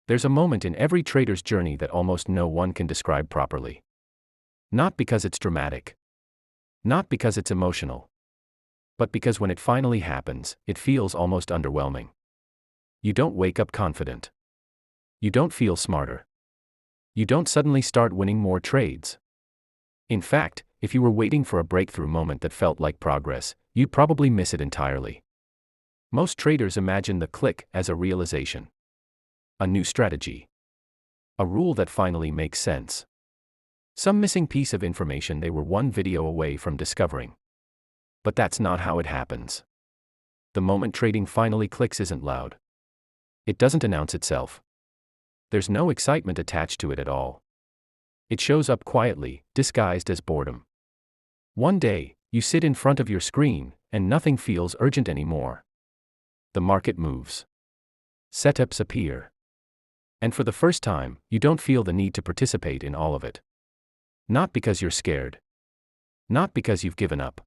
There's a moment in every trader's journey that almost no one can describe properly. Not because it's dramatic. Not because it's emotional. But because when it finally happens, it feels almost underwhelming. You don't wake up confident. You don't feel smarter. You don't suddenly start winning more trades. In fact, if you were waiting for a breakthrough moment that felt like progress, you'd probably miss it entirely. Most traders imagine the click as a realization. A new strategy. A rule that finally makes sense. Some missing piece of information they were one video away from discovering. But that's not how it happens. The moment trading finally clicks isn't loud. It doesn't announce itself. There's no excitement attached to it at all. It shows up quietly, disguised as boredom. One day, you sit in front of your screen, and nothing feels urgent anymore. The market moves. Setups appear. And for the first time, you don't feel the need to participate in all of it. Not because you're scared. Not because you've given up.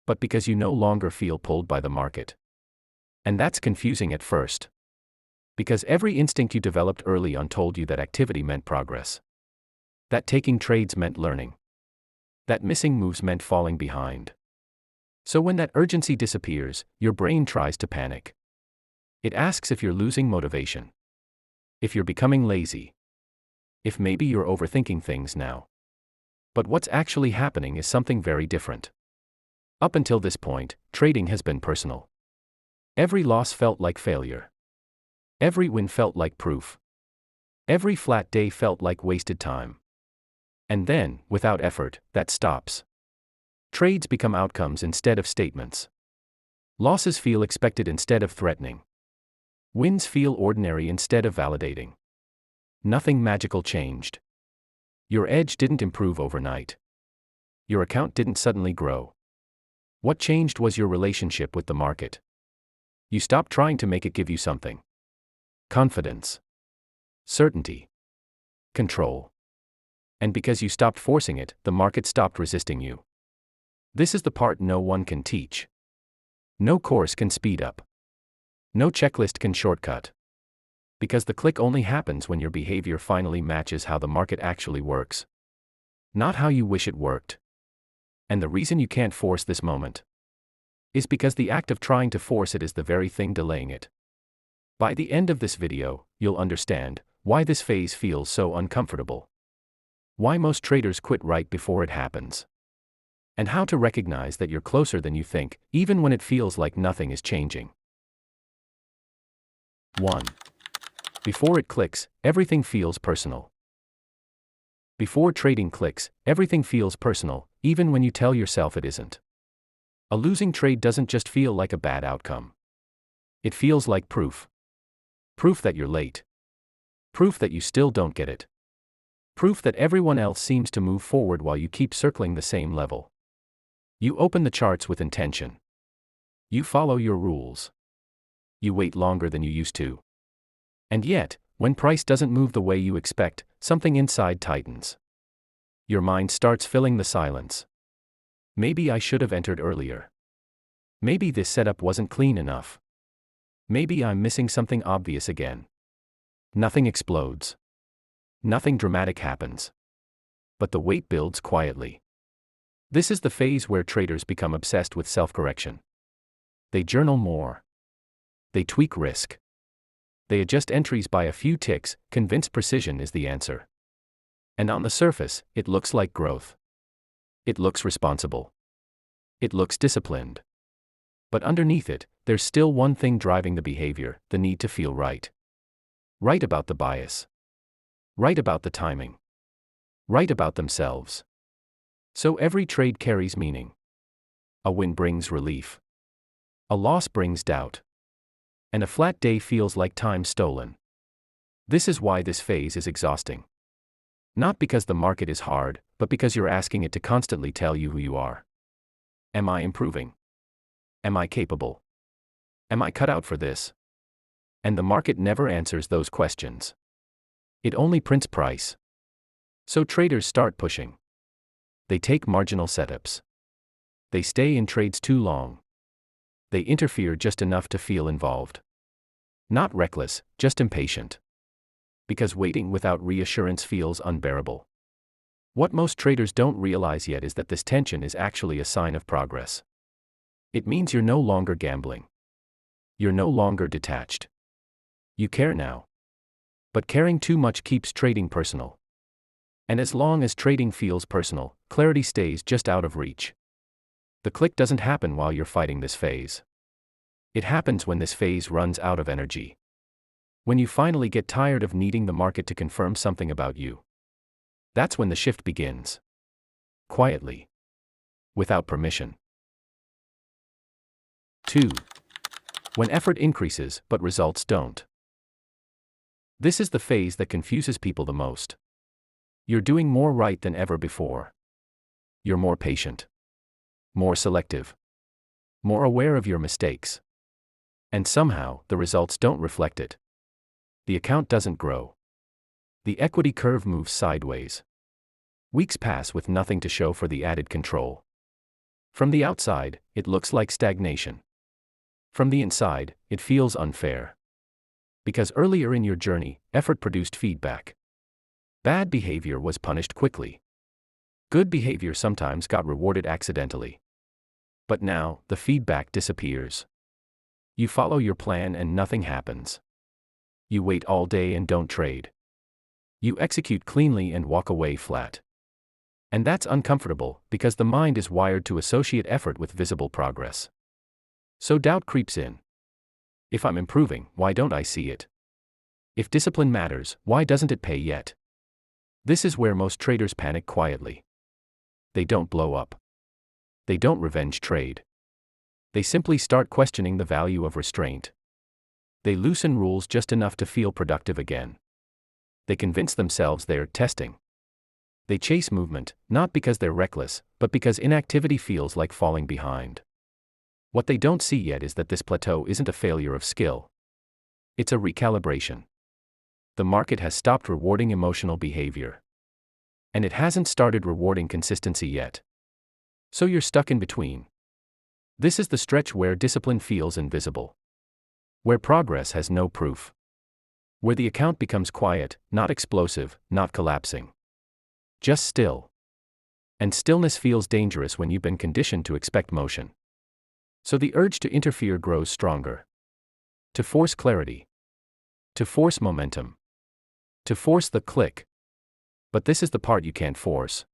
But because you no longer feel pulled by the market. And that's confusing at first. Because every instinct you developed early on told you that activity meant progress. That taking trades meant learning. That missing moves meant falling behind. So when that urgency disappears, your brain tries to panic. It asks if you're losing motivation. If you're becoming lazy. If maybe you're overthinking things now. But what's actually happening is something very different. Up until this point, trading has been personal. Every loss felt like failure. Every win felt like proof. Every flat day felt like wasted time. And then, without effort, that stops. Trades become outcomes instead of statements. Losses feel expected instead of threatening. Wins feel ordinary instead of validating. Nothing magical changed. Your edge didn't improve overnight. Your account didn't suddenly grow. What changed was your relationship with the market. You stopped trying to make it give you something. Confidence. Certainty. Control. And because you stopped forcing it, the market stopped resisting you. This is the part no one can teach. No course can speed up. No checklist can shortcut. Because the click only happens when your behavior finally matches how the market actually works. Not how you wish it worked. And the reason you can't force this moment is because the act of trying to force it is the very thing delaying it. By the end of this video, you'll understand why this phase feels so uncomfortable. Why most traders quit right before it happens. And how to recognize that you're closer than you think, even when it feels like nothing is changing. 1. Before it clicks, everything feels personal. Before trading clicks, everything feels personal, even when you tell yourself it isn't. A losing trade doesn't just feel like a bad outcome. It feels like proof. Proof that you're late. Proof that you still don't get it. Proof that everyone else seems to move forward while you keep circling the same level. You open the charts with intention. You follow your rules. You wait longer than you used to. And yet, when price doesn't move the way you expect, something inside tightens. Your mind starts filling the silence. Maybe I should have entered earlier. Maybe this setup wasn't clean enough. Maybe I'm missing something obvious again. Nothing explodes. Nothing dramatic happens. But the weight builds quietly. This is the phase where traders become obsessed with self-correction. They journal more. They tweak risk. They adjust entries by a few ticks, convinced precision is the answer. And on the surface, it looks like growth. It looks responsible. It looks disciplined. But underneath it, there's still one thing driving the behavior: the need to feel right. Right about the bias. Right about the timing. Right about themselves. So every trade carries meaning. A win brings relief. A loss brings doubt. And a flat day feels like time stolen. This is why this phase is exhausting. Not because the market is hard, but because you're asking it to constantly tell you who you are. Am I improving? Am I capable? Am I cut out for this? And the market never answers those questions. It only prints price. So traders start pushing. They take marginal setups. They stay in trades too long. They interfere just enough to feel involved. Not reckless, just impatient. Because waiting without reassurance feels unbearable. What most traders don't realize yet is that this tension is actually a sign of progress. It means you're no longer gambling. You're no longer detached. You care now. But caring too much keeps trading personal. And as long as trading feels personal, clarity stays just out of reach. The click doesn't happen while you're fighting this phase. It happens when this phase runs out of energy. When you finally get tired of needing the market to confirm something about you. That's when the shift begins. Quietly. Without permission. 2. When effort increases, but results don't. This is the phase that confuses people the most. You're doing more right than ever before. You're more patient. More selective. More aware of your mistakes. And somehow, the results don't reflect it. The account doesn't grow. The equity curve moves sideways. Weeks pass with nothing to show for the added control. From the outside, it looks like stagnation. From the inside, it feels unfair. Because earlier in your journey, effort produced feedback. Bad behavior was punished quickly. Good behavior sometimes got rewarded accidentally. But now, the feedback disappears. You follow your plan and nothing happens. You wait all day and don't trade. You execute cleanly and walk away flat. And that's uncomfortable, because the mind is wired to associate effort with visible progress. So doubt creeps in. If I'm improving, why don't I see it? If discipline matters, why doesn't it pay yet? This is where most traders panic quietly. They don't blow up. They don't revenge trade. They simply start questioning the value of restraint. They loosen rules just enough to feel productive again. They convince themselves they're testing. They chase movement, not because they're reckless, but because inactivity feels like falling behind. What they don't see yet is that this plateau isn't a failure of skill. It's a recalibration. The market has stopped rewarding emotional behavior. And it hasn't started rewarding consistency yet. So you're stuck in between. This is the stretch where discipline feels invisible. Where progress has no proof. Where the account becomes quiet, not explosive, not collapsing. Just still. And stillness feels dangerous when you've been conditioned to expect motion. So the urge to interfere grows stronger. To force clarity. To force momentum. To force the click. But this is the part you can't force.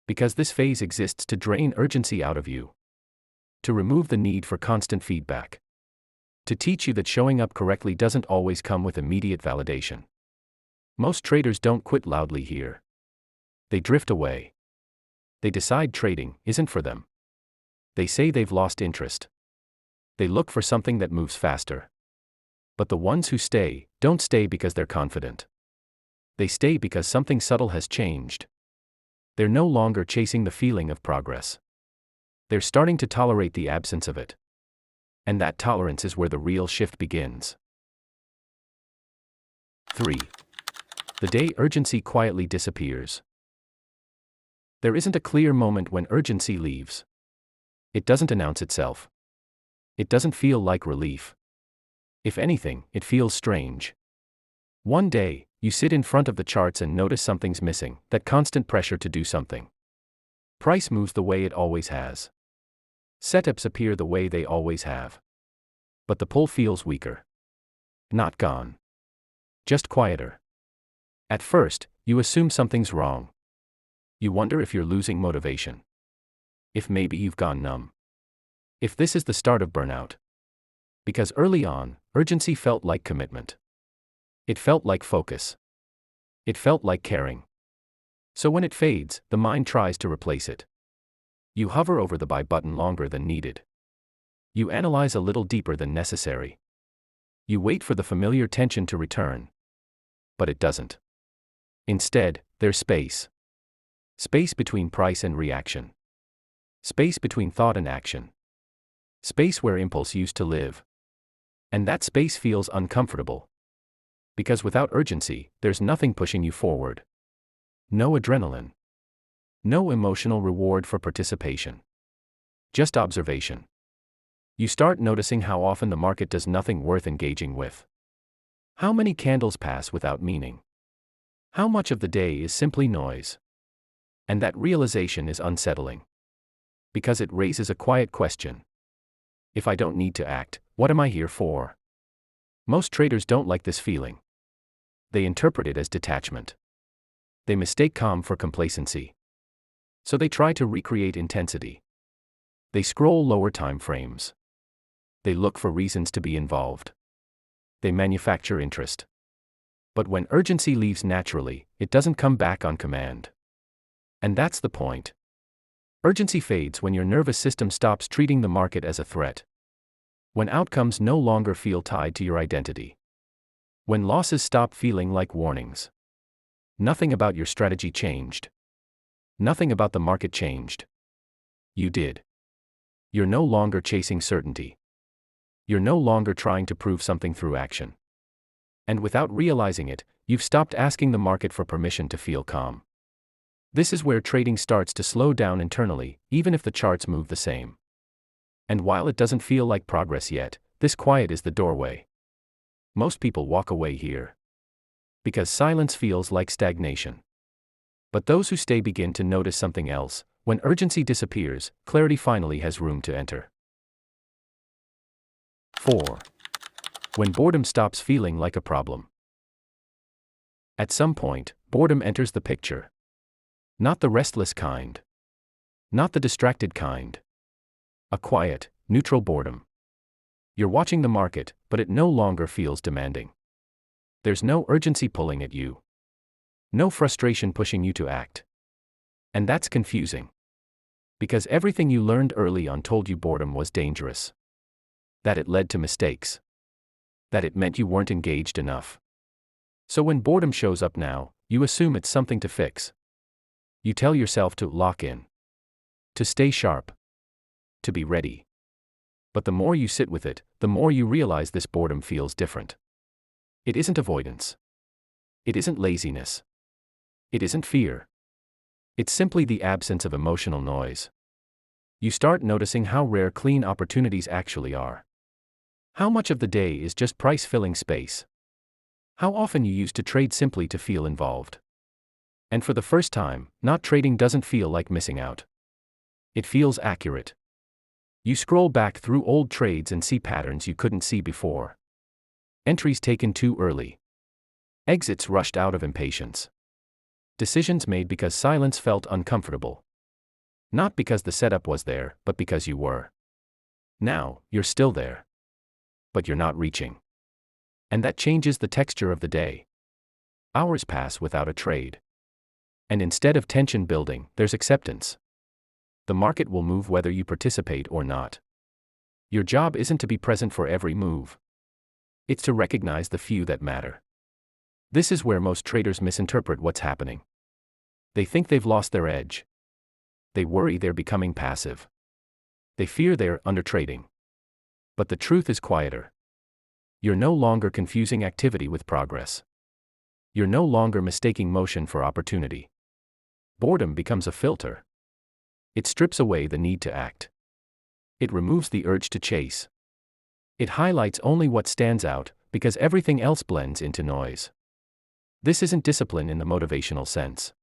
Because this phase exists to drain urgency out of you. To remove the need for constant feedback. To teach you that showing up correctly doesn't always come with immediate validation. Most traders don't quit loudly here. They drift away. They decide trading isn't for them. They say they've lost interest. They look for something that moves faster. But the ones who stay, don't stay because they're confident. They stay because something subtle has changed. They're no longer chasing the feeling of progress. They're starting to tolerate the absence of it. And that tolerance is where the real shift begins. 3. The day urgency quietly disappears. There isn't a clear moment when urgency leaves. It doesn't announce itself. It doesn't feel like relief. If anything, it feels strange. One day, you sit in front of the charts and notice something's missing, that constant pressure to do something. Price moves the way it always has. Setups appear the way they always have. But the pull feels weaker. Not gone. Just quieter. At first, you assume something's wrong. You wonder if you're losing motivation. If maybe you've gone numb. If this is the start of burnout. Because early on, urgency felt like commitment. It felt like focus. It felt like caring. So when it fades, the mind tries to replace it. You hover over the buy button longer than needed. You analyze a little deeper than necessary. You wait for the familiar tension to return. But it doesn't. Instead, there's space. Space between price and reaction. Space between thought and action. Space where impulse used to live. And that space feels uncomfortable. Because without urgency, there's nothing pushing you forward. No adrenaline. No emotional reward for participation. Just observation. You start noticing how often the market does nothing worth engaging with. How many candles pass without meaning? How much of the day is simply noise? And that realization is unsettling. Because it raises a quiet question. If I don't need to act, what am I here for? Most traders don't like this feeling. They interpret it as detachment. They mistake calm for complacency. So they try to recreate intensity. They scroll lower time frames. They look for reasons to be involved. They manufacture interest. But when urgency leaves naturally, it doesn't come back on command. And that's the point. Urgency fades when your nervous system stops treating the market as a threat. When outcomes no longer feel tied to your identity. When losses stop feeling like warnings. Nothing about your strategy changed. Nothing about the market changed. You did. You're no longer chasing certainty. You're no longer trying to prove something through action. And without realizing it, you've stopped asking the market for permission to feel calm. This is where trading starts to slow down internally, even if the charts move the same. And while it doesn't feel like progress yet, this quiet is the doorway. Most people walk away here. Because silence feels like stagnation. But those who stay begin to notice something else. When urgency disappears, clarity finally has room to enter. 4. When boredom stops feeling like a problem. At some point, boredom enters the picture. Not the restless kind. Not the distracted kind. A quiet, neutral boredom. You're watching the market, but it no longer feels demanding. There's no urgency pulling at you. No frustration pushing you to act. And that's confusing. Because everything you learned early on told you boredom was dangerous. That it led to mistakes. That it meant you weren't engaged enough. So when boredom shows up now, you assume it's something to fix. You tell yourself to lock in. To stay sharp. To be ready. But the more you sit with it, the more you realize this boredom feels different. It isn't avoidance. It isn't laziness. It isn't fear. It's simply the absence of emotional noise. You start noticing how rare clean opportunities actually are. How much of the day is just price filling space? How often you used to trade simply to feel involved? And for the first time, not trading doesn't feel like missing out. It feels accurate. You scroll back through old trades and see patterns you couldn't see before. Entries taken too early. Exits rushed out of impatience. Decisions made because silence felt uncomfortable. Not because the setup was there, but because you were. Now, you're still there. But you're not reaching. And that changes the texture of the day. Hours pass without a trade. And instead of tension building, there's acceptance. The market will move whether you participate or not. Your job isn't to be present for every move. It's to recognize the few that matter. This is where most traders misinterpret what's happening. They think they've lost their edge. They worry they're becoming passive. They fear they're undertrading. But the truth is quieter. You're no longer confusing activity with progress. You're no longer mistaking motion for opportunity. Boredom becomes a filter. It strips away the need to act. It removes the urge to chase. It highlights only what stands out, because everything else blends into noise. This isn't discipline in the motivational sense.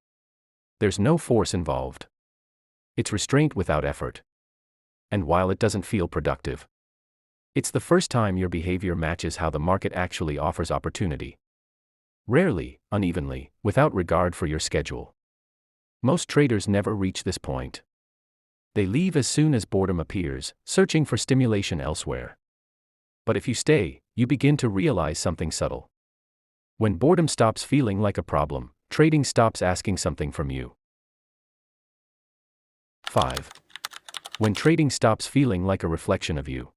There's no force involved. It's restraint without effort. And while it doesn't feel productive, it's the first time your behavior matches how the market actually offers opportunity. Rarely, unevenly, without regard for your schedule. Most traders never reach this point. They leave as soon as boredom appears, searching for stimulation elsewhere. But if you stay, you begin to realize something subtle. When boredom stops feeling like a problem, trading stops asking something from you. 5. When trading stops feeling like a reflection of you.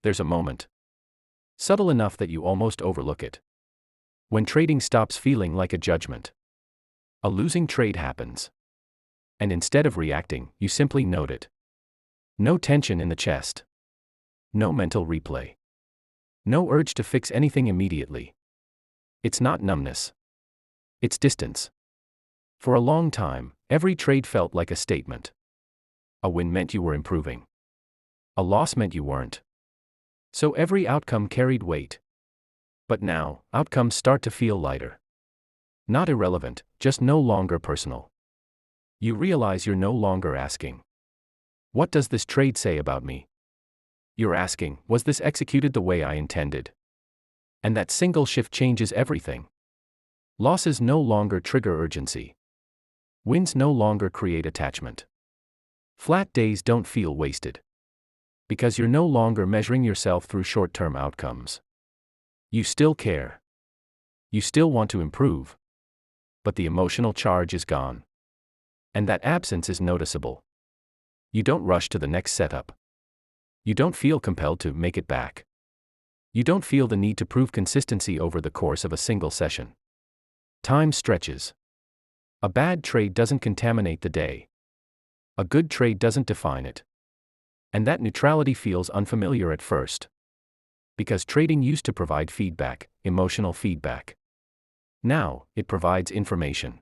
There's a moment. Subtle enough that you almost overlook it. When trading stops feeling like a judgment. A losing trade happens. And instead of reacting, you simply note it. No tension in the chest. No mental replay. No urge to fix anything immediately. It's not numbness. It's distance. For a long time, every trade felt like a statement. A win meant you were improving. A loss meant you weren't. So every outcome carried weight. But now, outcomes start to feel lighter. Not irrelevant, just no longer personal. You realize you're no longer asking, "What does this trade say about me?" You're asking, "Was this executed the way I intended?" And that single shift changes everything. Losses no longer trigger urgency. Wins no longer create attachment. Flat days don't feel wasted. Because you're no longer measuring yourself through short-term outcomes. You still care. You still want to improve. But the emotional charge is gone. And that absence is noticeable. You don't rush to the next setup. You don't feel compelled to make it back. You don't feel the need to prove consistency over the course of a single session. Time stretches. A bad trade doesn't contaminate the day. A good trade doesn't define it. And that neutrality feels unfamiliar at first. Because trading used to provide feedback, emotional feedback. Now, it provides information.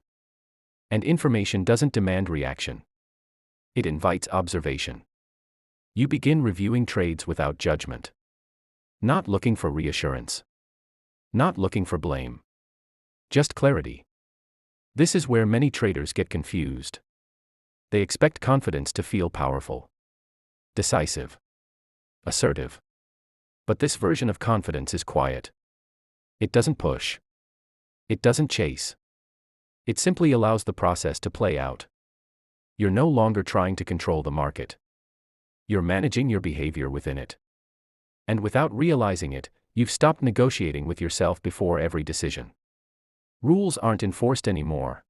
And information doesn't demand reaction. It invites observation. You begin reviewing trades without judgment. Not looking for reassurance. Not looking for blame. Just clarity. This is where many traders get confused. They expect confidence to feel powerful, decisive, assertive. But this version of confidence is quiet. It doesn't push. It doesn't chase. It simply allows the process to play out. You're no longer trying to control the market. You're managing your behavior within it. And without realizing it, you've stopped negotiating with yourself before every decision. Rules aren't enforced anymore.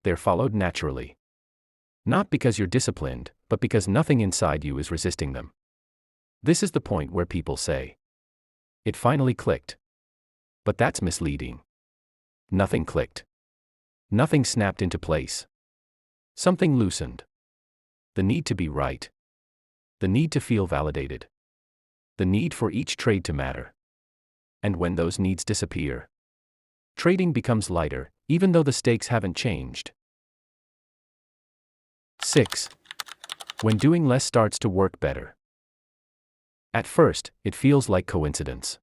They're followed naturally. Not because you're disciplined, but because nothing inside you is resisting them. This is the point where people say, "It finally clicked." But that's misleading. Nothing clicked. Nothing snapped into place. Something loosened. The need to be right. The need to feel validated. The need for each trade to matter. And when those needs disappear, trading becomes lighter, even though the stakes haven't changed. 6. When doing less starts to work better. At first, it feels like coincidence.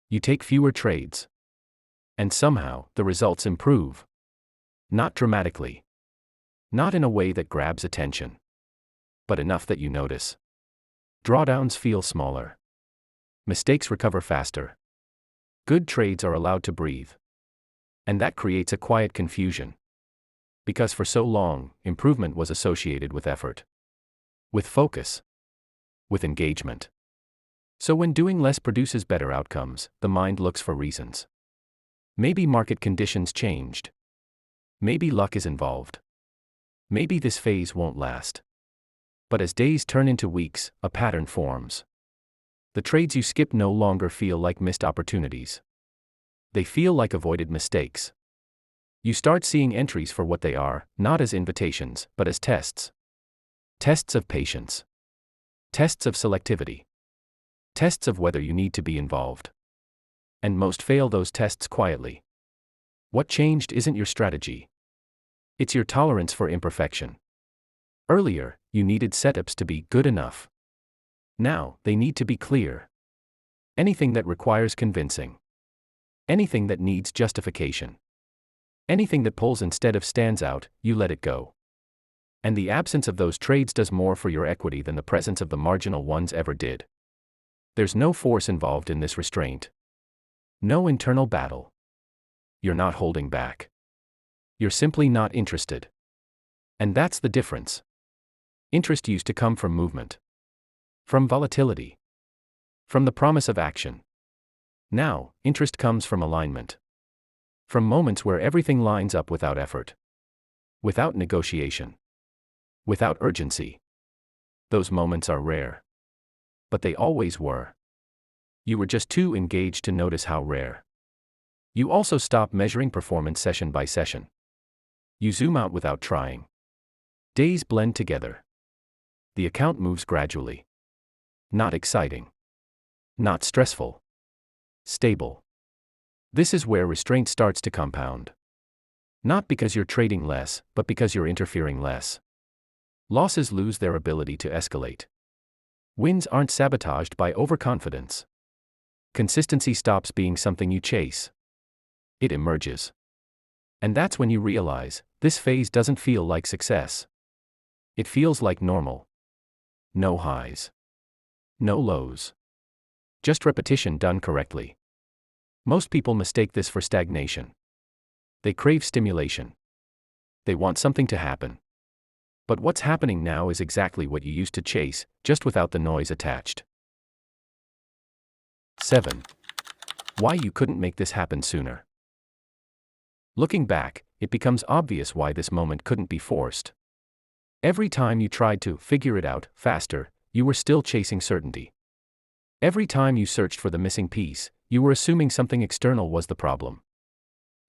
You take fewer trades. And somehow, the results improve. Not dramatically. Not in a way that grabs attention. But enough that you notice. Drawdowns feel smaller. Mistakes recover faster. Good trades are allowed to breathe. And that creates a quiet confusion. Because for so long, improvement was associated with effort. With focus. With engagement. So when doing less produces better outcomes, the mind looks for reasons. Maybe market conditions changed. Maybe luck is involved. Maybe this phase won't last. But as days turn into weeks, a pattern forms. The trades you skip no longer feel like missed opportunities. They feel like avoided mistakes. You start seeing entries for what they are, not as invitations, but as tests. Tests of patience. Tests of selectivity. Tests of whether you need to be involved. And most fail those tests quietly. What changed isn't your strategy. It's your tolerance for imperfection. Earlier, you needed setups to be good enough. Now, they need to be clear. Anything that requires convincing. Anything that needs justification. Anything that pulls instead of stands out, you let it go. And the absence of those trades does more for your equity than the presence of the marginal ones ever did. There's no force involved in this restraint. No internal battle. You're not holding back. You're simply not interested. And that's the difference. Interest used to come from movement. From volatility. From the promise of action. Now, interest comes from alignment. From moments where everything lines up without effort. Without negotiation. Without urgency. Those moments are rare. But they always were. You were just too engaged to notice how rare. You also stop measuring performance session by session. You zoom out without trying. Days blend together. The account moves gradually. Not exciting. Not stressful. Stable. This is where restraint starts to compound. Not because you're trading less, but because you're interfering less. Losses lose their ability to escalate. Wins aren't sabotaged by overconfidence. Consistency stops being something you chase. It emerges. And that's when you realize, this phase doesn't feel like success. It feels like normal. No highs. No lows. Just repetition done correctly. Most people mistake this for stagnation. They crave stimulation. They want something to happen. But what's happening now is exactly what you used to chase, just without the noise attached. 7. Why you couldn't make this happen sooner. Looking back, it becomes obvious why this moment couldn't be forced. Every time you tried to figure it out faster, you were still chasing certainty. Every time you searched for the missing piece, you were assuming something external was the problem.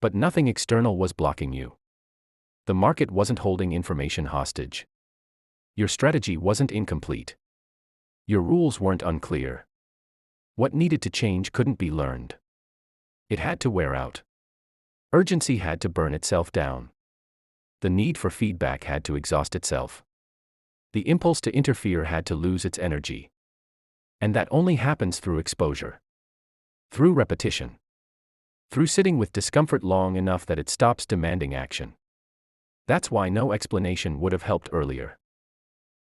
But nothing external was blocking you. The market wasn't holding information hostage. Your strategy wasn't incomplete. Your rules weren't unclear. What needed to change couldn't be learned. It had to wear out. Urgency had to burn itself down. The need for feedback had to exhaust itself. The impulse to interfere had to lose its energy. And that only happens through exposure. Through repetition. Through sitting with discomfort long enough that it stops demanding action. That's why no explanation would have helped earlier.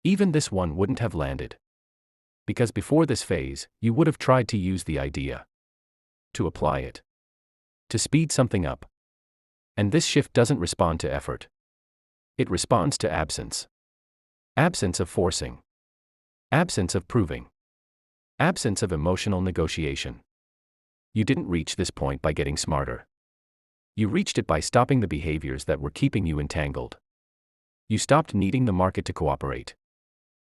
Even this one wouldn't have landed. Because before this phase, you would have tried to use the idea. To apply it. To speed something up. And this shift doesn't respond to effort. It responds to absence. Absence of forcing. Absence of proving. Absence of emotional negotiation. You didn't reach this point by getting smarter. You reached it by stopping the behaviors that were keeping you entangled. You stopped needing the market to cooperate.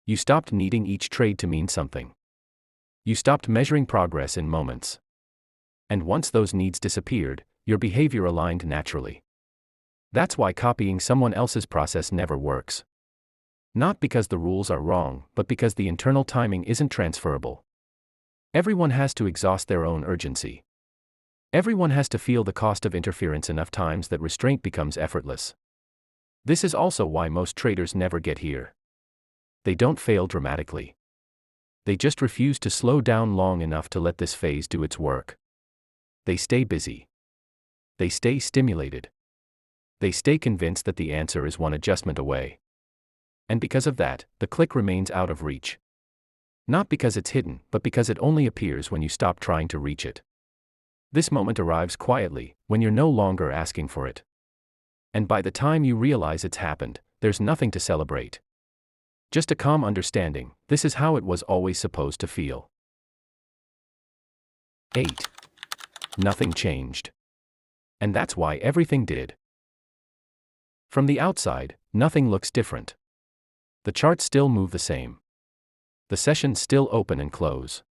You stopped needing each trade to mean something. You stopped measuring progress in moments. And once those needs disappeared, your behavior aligned naturally. That's why copying someone else's process never works. Not because the rules are wrong, but because the internal timing isn't transferable. Everyone has to exhaust their own urgency. Everyone has to feel the cost of interference enough times that restraint becomes effortless. This is also why most traders never get here. They don't fail dramatically. They just refuse to slow down long enough to let this phase do its work. They stay busy. They stay stimulated. They stay convinced that the answer is one adjustment away. And because of that, the click remains out of reach. Not because it's hidden, but because it only appears when you stop trying to reach it. This moment arrives quietly, when you're no longer asking for it. And by the time you realize it's happened, there's nothing to celebrate. Just a calm understanding, this is how it was always supposed to feel. 8. Nothing changed. And that's why everything did. From the outside, nothing looks different. The charts still move the same. The sessions still open and close.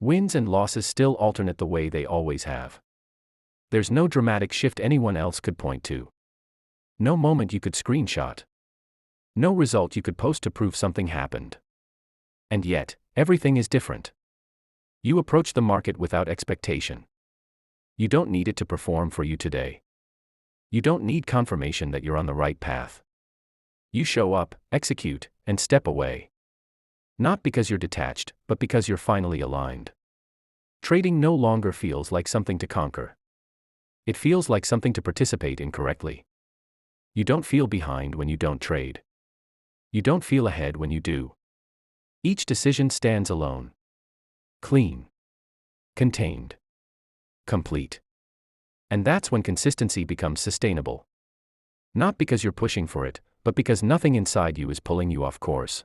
Wins and losses still alternate the way they always have. There's no dramatic shift anyone else could point to. No moment you could screenshot. No result you could post to prove something happened. And yet, everything is different. You approach the market without expectation. You don't need it to perform for you today. You don't need confirmation that you're on the right path. You show up, execute, and step away. Not because you're detached, but because you're finally aligned. Trading no longer feels like something to conquer. It feels like something to participate in correctly. You don't feel behind when you don't trade. You don't feel ahead when you do. Each decision stands alone. Clean. Contained. Complete. And that's when consistency becomes sustainable. Not because you're pushing for it, but because nothing inside you is pulling you off course.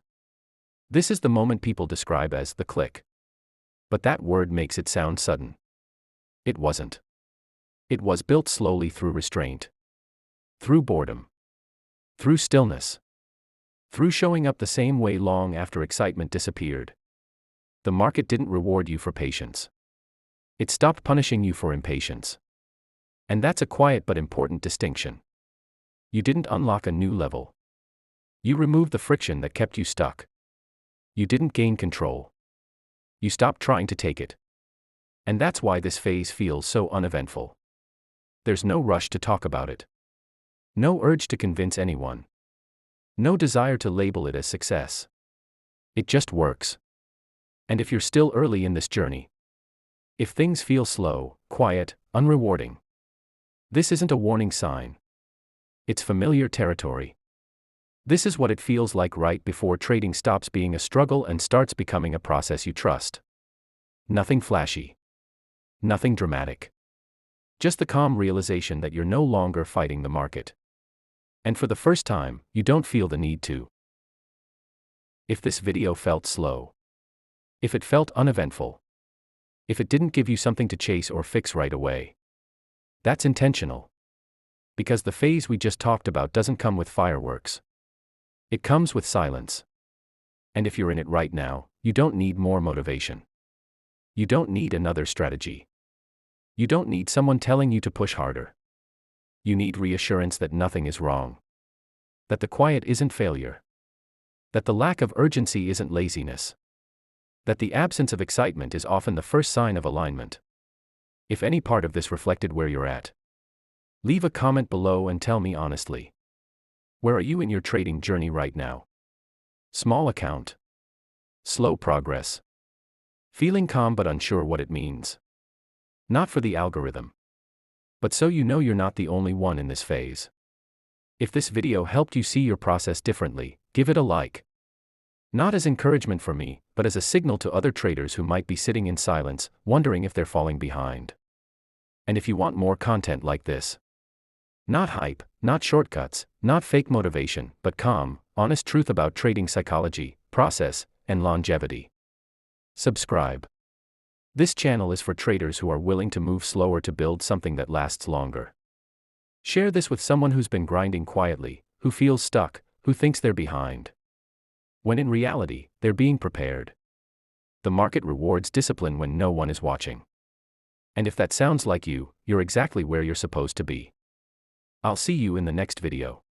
This is the moment people describe as the click. But that word makes it sound sudden. It wasn't. It was built slowly through restraint. Through boredom. Through stillness. Through showing up the same way long after excitement disappeared. The market didn't reward you for patience. It stopped punishing you for impatience. And that's a quiet but important distinction. You didn't unlock a new level. You removed the friction that kept you stuck. You didn't gain control. You stopped trying to take it. And that's why this phase feels so uneventful. There's no rush to talk about it. No urge to convince anyone. No desire to label it as success. It just works. And if you're still early in this journey, If things feel slow, quiet, unrewarding, this isn't a warning sign. It's familiar territory. This is what it feels like right before trading stops being a struggle and starts becoming a process you trust. Nothing flashy. Nothing dramatic. Just the calm realization that you're no longer fighting the market. And for the first time, you don't feel the need to. If this video felt slow, if it felt uneventful, if it didn't give you something to chase or fix right away, that's intentional. Because the phase we just talked about doesn't come with fireworks. It comes with silence. And if you're in it right now, you don't need more motivation. You don't need another strategy. You don't need someone telling you to push harder. You need reassurance that nothing is wrong. That the quiet isn't failure. That the lack of urgency isn't laziness. That the absence of excitement is often the first sign of alignment. If any part of this reflected where you're at, leave a comment below and tell me honestly. Where are you in your trading journey right now? Small account. Slow progress. Feeling calm but unsure what it means. Not for the algorithm, but so you know you're not the only one in this phase. If this video helped you see your process differently, give it a like. Not as encouragement for me, but as a signal to other traders who might be sitting in silence, wondering if they're falling behind. And if you want more content like this, not hype, not shortcuts, not fake motivation, but calm, honest truth about trading psychology, process, and longevity, subscribe. This channel is for traders who are willing to move slower to build something that lasts longer. Share this with someone who's been grinding quietly, who feels stuck, who thinks they're behind, when in reality, they're being prepared. The market rewards discipline when no one is watching. And if that sounds like you, you're exactly where you're supposed to be. I'll see you in the next video.